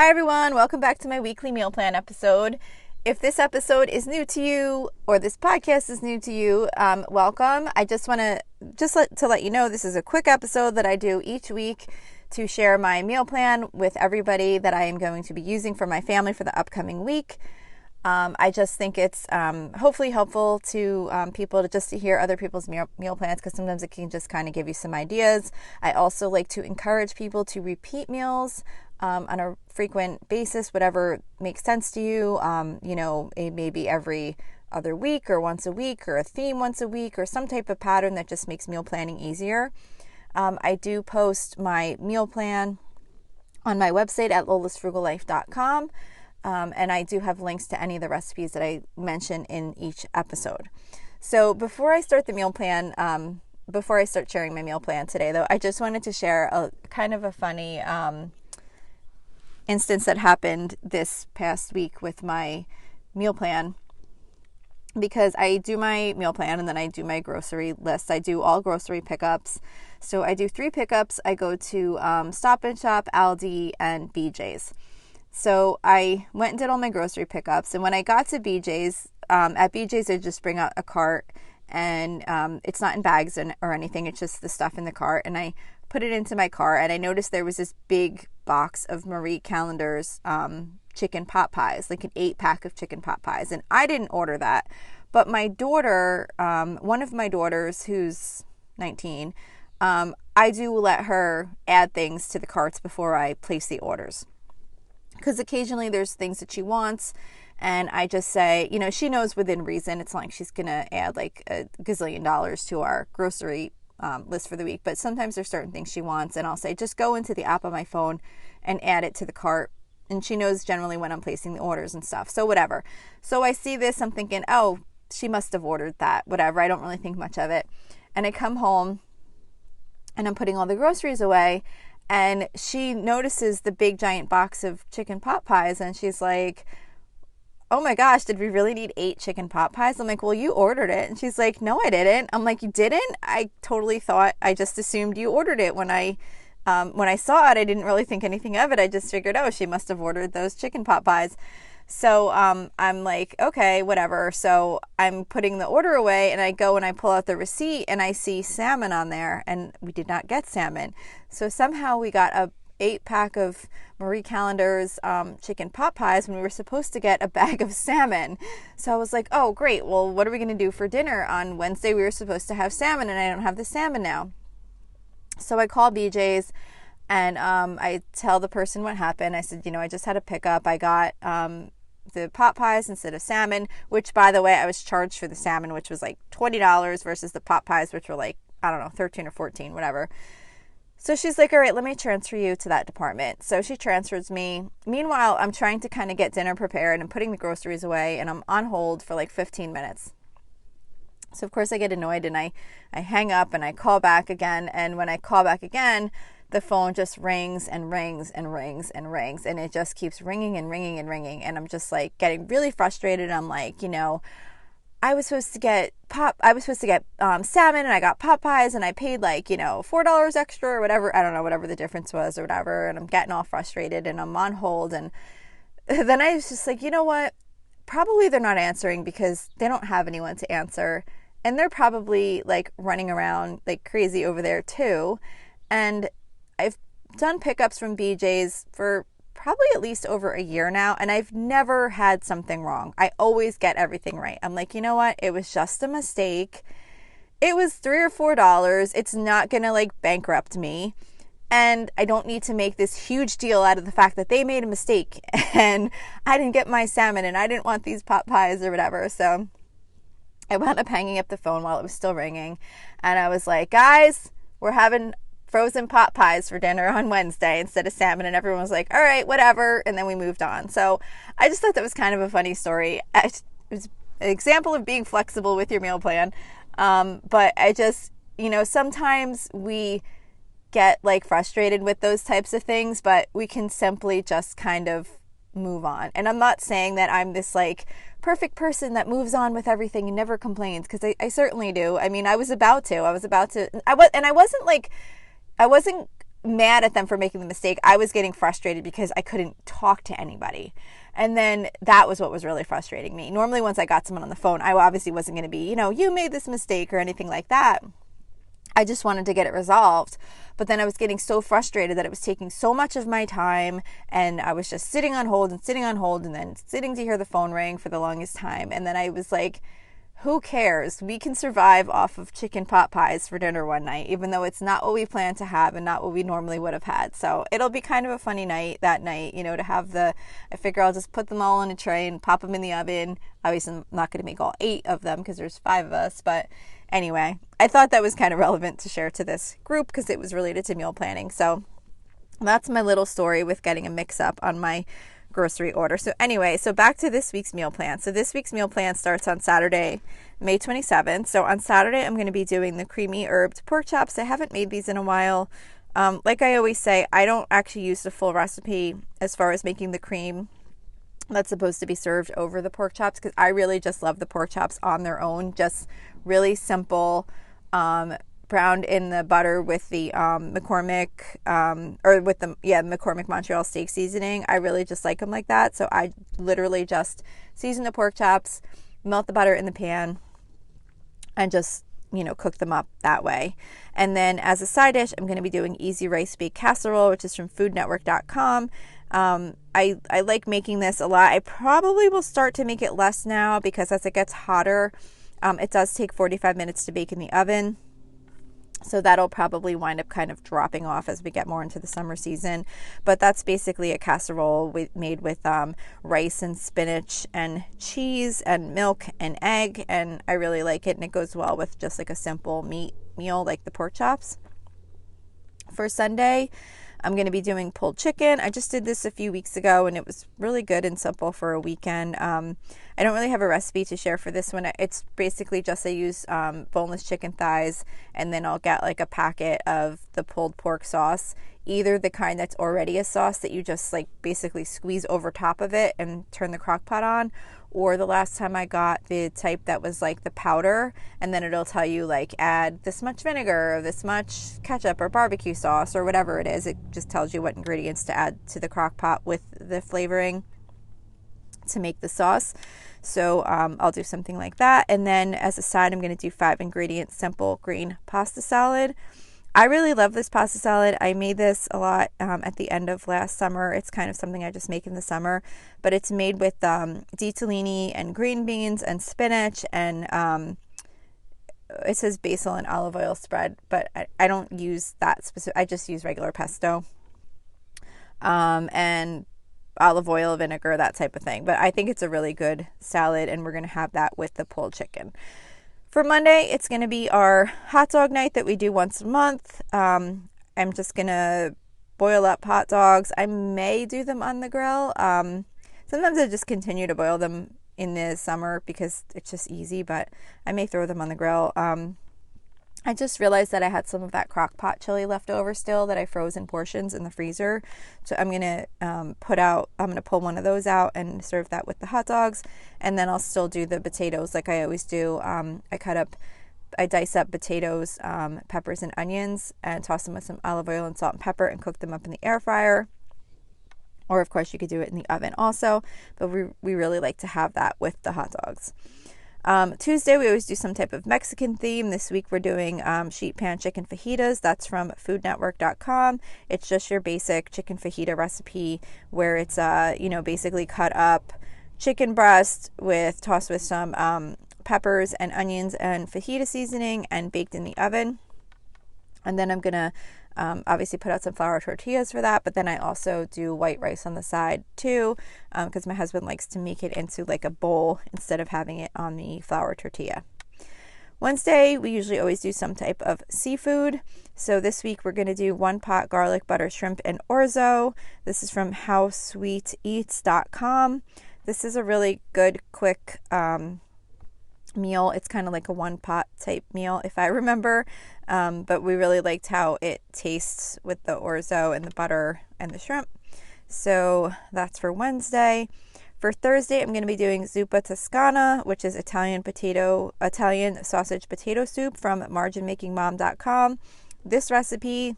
Hi everyone, welcome back to my weekly meal plan episode. If this episode is new to you or this podcast is new to you, welcome. I just want to let you know this is a quick episode that I do each week to share my meal plan with everybody that I am going to be using for my family for the upcoming week. I just think it's hopefully helpful to people to hear other people's meal plans, because sometimes it can just kind of give you some ideas. I also like to encourage people to repeat meals on a frequent basis, whatever makes sense to you. Maybe every other week or once a week, or a theme once a week, or some type of pattern that just makes meal planning easier. I do post my meal plan on my website at lolasfrugallife.com. And I do have links to any of the recipes that I mention in each episode. So before I start the meal plan, before I start sharing my meal plan today, though, I just wanted to share a kind of a funny instance that happened this past week with my meal plan. Because I do my meal plan and then I do my grocery list. I do all grocery pickups. So I do 3 pickups. I go to Stop and Shop, Aldi, and BJ's. So I went and did all my grocery pickups. And when I got to BJ's, at BJ's, I just bring out a cart, and it's not in bags or anything. It's just the stuff in the cart. And I put it into my car, and I noticed there was this big box of Marie Callender's chicken pot pies, like an 8-pack of chicken pot pies. And I didn't order that. But my daughter, one of my daughters who's 19, I do let her add things to the carts before I place the orders. Because occasionally there's things that she wants, and I just say, she knows within reason. It's not like she's going to add like a gazillion dollars to our grocery list for the week. But sometimes there's certain things she wants, and I'll say, just go into the app on my phone and add it to the cart. And she knows generally when I'm placing the orders and stuff. So whatever. So I see this, I'm thinking, oh, she must have ordered that, whatever. I don't really think much of it. And I come home, and I'm putting all the groceries away. And she notices the big giant box of chicken pot pies, and she's like, oh my gosh, did we really need 8 chicken pot pies? I'm like, well, you ordered it. And she's like, no, I didn't. I'm like, you didn't? I totally thought, I just assumed you ordered it. When I saw it, I didn't really think anything of it. I just figured, oh, she must have ordered those chicken pot pies. So I'm like, okay, whatever. So I'm putting the order away, and I go and I pull out the receipt, and I see salmon on there, and we did not get salmon. So somehow we got a 8-pack of Marie Callender's chicken pot pies when we were supposed to get a bag of salmon. So I was like, oh, great. Well, what are we going to do for dinner? On Wednesday, we were supposed to have salmon, and I don't have the salmon now. So I call BJ's, and I tell the person what happened. I said, I just had a pickup. I got the pot pies instead of salmon, which, by the way, I was charged for the salmon, which was like $20 versus the pot pies, which were like, I don't know, 13 or 14, whatever. So she's like, all right, let me transfer you to that department. So she transfers me. Meanwhile, I'm trying to kind of get dinner prepared and putting the groceries away, and I'm on hold for like 15 minutes. So of course I get annoyed, and I hang up, and I call back again. And when I call back again, the phone just rings and rings and rings and rings, and it just keeps ringing and ringing and ringing. And I'm just like getting really frustrated. I'm like, I was supposed to get salmon, and I got pot pies, and I paid like, $4 extra or whatever. I don't know, whatever the difference was or whatever. And I'm getting all frustrated, and I'm on hold. And then I was just like, you know what? Probably they're not answering because they don't have anyone to answer. And they're probably like running around like crazy over there too. And I've done pickups from BJ's for probably at least over a year now, and I've never had something wrong. I always get everything right. I'm like, you know what? It was just a mistake. It was $3 or $4. It's not going to like bankrupt me. And I don't need to make this huge deal out of the fact that they made a mistake and I didn't get my salmon and I didn't want these pot pies or whatever. So I wound up hanging up the phone while it was still ringing. And I was like, guys, we're having frozen pot pies for dinner on Wednesday instead of salmon. And everyone was like, all right, whatever. And then we moved on. So I just thought that was kind of a funny story. It was an example of being flexible with your meal plan. But I just, sometimes we get like frustrated with those types of things, but we can simply just kind of move on. And I'm not saying that I'm this like perfect person that moves on with everything and never complains, because I certainly do. I mean, I wasn't mad at them for making the mistake. I was getting frustrated because I couldn't talk to anybody. And then that was what was really frustrating me. Normally, once I got someone on the phone, I obviously wasn't going to be, you made this mistake or anything like that. I just wanted to get it resolved. But then I was getting so frustrated that it was taking so much of my time, and I was just sitting on hold and then sitting to hear the phone ring for the longest time. And then I was like, who cares? We can survive off of chicken pot pies for dinner one night, even though it's not what we planned to have and not what we normally would have had. So it'll be kind of a funny night that night, to have I figure I'll just put them all in a tray and pop them in the oven. Obviously, I'm not going to make all 8 of them because there's 5 of us. But anyway, I thought that was kind of relevant to share to this group because it was related to meal planning. So that's my little story with getting a mix-up on my grocery order. So anyway, back to this week's meal plan. So this week's meal plan starts on Saturday, May 27th. So on Saturday, I'm going to be doing the creamy herbed pork chops. I haven't made these in a while. Like I always say, I don't actually use the full recipe as far as making the cream that's supposed to be served over the pork chops because I really just love the pork chops on their own. Just really simple, browned in the butter with the McCormick McCormick Montreal steak seasoning. I really just like them like that. So I literally just season the pork chops, melt the butter in the pan, and just cook them up that way. And then as a side dish, I'm going to be doing easy rice baked casserole, which is from foodnetwork.com. I like making this a lot. I probably will start to make it less now because as it gets hotter, it does take 45 minutes to bake in the oven. So that'll probably wind up kind of dropping off as we get more into the summer season. But that's basically a casserole made with rice and spinach and cheese and milk and egg. And I really like it. And it goes well with just like a simple meat meal like the pork chops. For Sunday, I'm going to be doing pulled chicken. I just did this a few weeks ago and it was really good and simple for a weekend. I don't really have a recipe to share for this one. It's basically just I use boneless chicken thighs and then I'll get like a packet of the pulled pork sauce, either the kind that's already a sauce that you just like basically squeeze over top of it and turn the crock pot on, or the last time I got the type that was like the powder and then it'll tell you like add this much vinegar or this much ketchup or barbecue sauce or whatever it is. It just tells you what ingredients to add to the crock pot with the flavoring to make the sauce. So I'll do something like that. And then as a side, I'm going to do 5 ingredient simple green pasta salad. I really love this pasta salad. I made this a lot at the end of last summer. It's kind of something I just make in the summer, but it's made with ditalini and green beans and spinach and it says basil and olive oil spread, but I don't use that specific. I just use regular pesto and olive oil, vinegar, that type of thing. But I think it's a really good salad, and we're going to have that with the pulled chicken. For Monday, it's going to be our hot dog night that we do once a month. I'm just going to boil up hot dogs. I may do them on the grill. Sometimes I just continue to boil them in the summer because it's just easy, but I may throw them on the grill. I just realized that I had some of that crock pot chili left over still that I froze in portions in the freezer. So I'm going to pull one of those out and serve that with the hot dogs. And then I'll still do the potatoes like I always do. I dice up potatoes, peppers and onions and toss them with some olive oil and salt and pepper and cook them up in the air fryer. Or of course you could do it in the oven also, but we really like to have that with the hot dogs. Tuesday, we always do some type of Mexican theme. This week, we're doing sheet pan chicken fajitas. That's from foodnetwork.com. It's just your basic chicken fajita recipe where it's, basically cut up chicken breast tossed with some peppers and onions and fajita seasoning and baked in the oven. And then I'm going to obviously put out some flour tortillas for that, but then I also do white rice on the side too, because my husband likes to make it into like a bowl instead of having it on the flour tortilla. Wednesday, we usually always do some type of seafood. So this week we're going to do 1 pot garlic butter shrimp and orzo. This is from howsweeteats.com. This is a really good, quick meal. It's kind of like a 1-pot type meal if I remember, but we really liked how it tastes with the orzo and the butter and the shrimp. So that's for Wednesday. For Thursday, I'm going to be doing zuppa toscana, which is Italian sausage potato soup from marginmakingmom.com. This recipe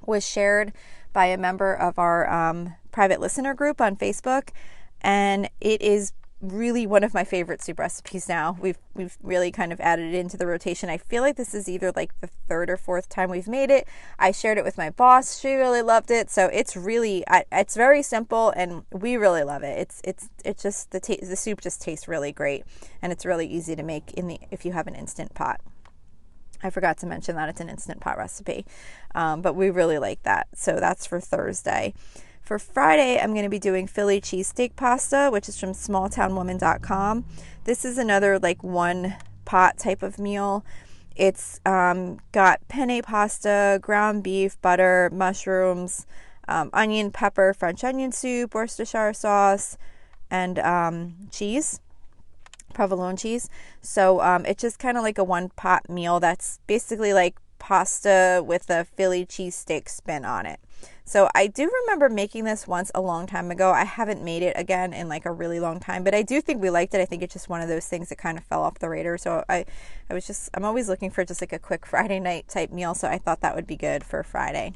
was shared by a member of our private listener group on Facebook, and it is really one of my favorite soup recipes now. We've really kind of added it into the rotation. I feel like this is either like the third or fourth time we've made it. I shared it with my boss. She really loved it. So it's really, it's very simple and we really love it. It's just, the soup just tastes really great, and it's really easy to make if you have an Instant Pot. I forgot to mention that it's an Instant Pot recipe, but we really like that. So that's for Thursday. For Friday, I'm going to be doing Philly cheesesteak pasta, which is from smalltownwoman.com. This is another like one pot type of meal. It's got penne pasta, ground beef, butter, mushrooms, onion, pepper, French onion soup, Worcestershire sauce, and cheese, provolone cheese. So it's just kind of like a one pot meal that's basically like pasta with a Philly cheesesteak spin on it. So I do remember making this once a long time ago. I haven't made it again in like a really long time, but I do think we liked it. I think it's just one of those things that kind of fell off the radar. So I'm always looking for just like a quick Friday night type meal. So I thought that would be good for Friday.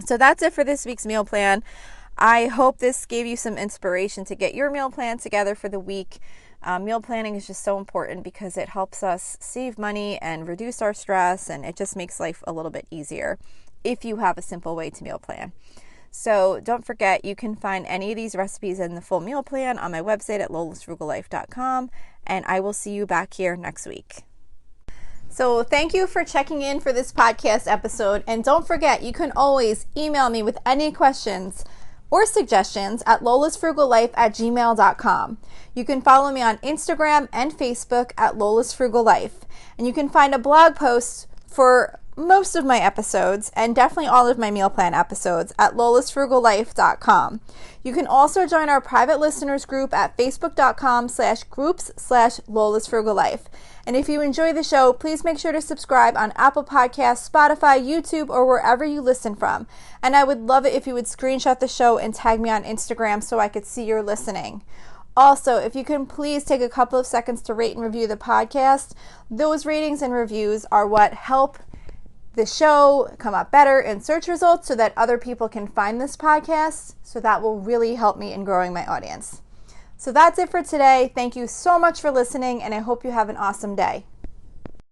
So that's it for this week's meal plan. I hope this gave you some inspiration to get your meal plan together for the week. Meal planning is just so important because it helps us save money and reduce our stress, and it just makes life a little bit easier if you have a simple way to meal plan. So don't forget, you can find any of these recipes in the full meal plan on my website at lolasfrugallife.com, and I will see you back here next week. So thank you for checking in for this podcast episode, and don't forget, you can always email me with any questions or suggestions at lolasfrugallife@gmail.com. You can follow me on Instagram and Facebook at lolasfrugallife, and you can find a blog post for most of my episodes and definitely all of my meal plan episodes at lolasfrugallife.com. You can also join our private listeners group at facebook.com/groups/lolasfrugallife. And if you enjoy the show, please make sure to subscribe on Apple Podcasts, Spotify, YouTube, or wherever you listen from. And I would love it if you would screenshot the show and tag me on Instagram so I could see you're listening. Also, if you can please take a couple of seconds to rate and review the podcast. Those ratings and reviews are what help the show come up better in search results so that other people can find this podcast. So that will really help me in growing my audience. So that's it for today. Thank you so much for listening, and I hope you have an awesome day.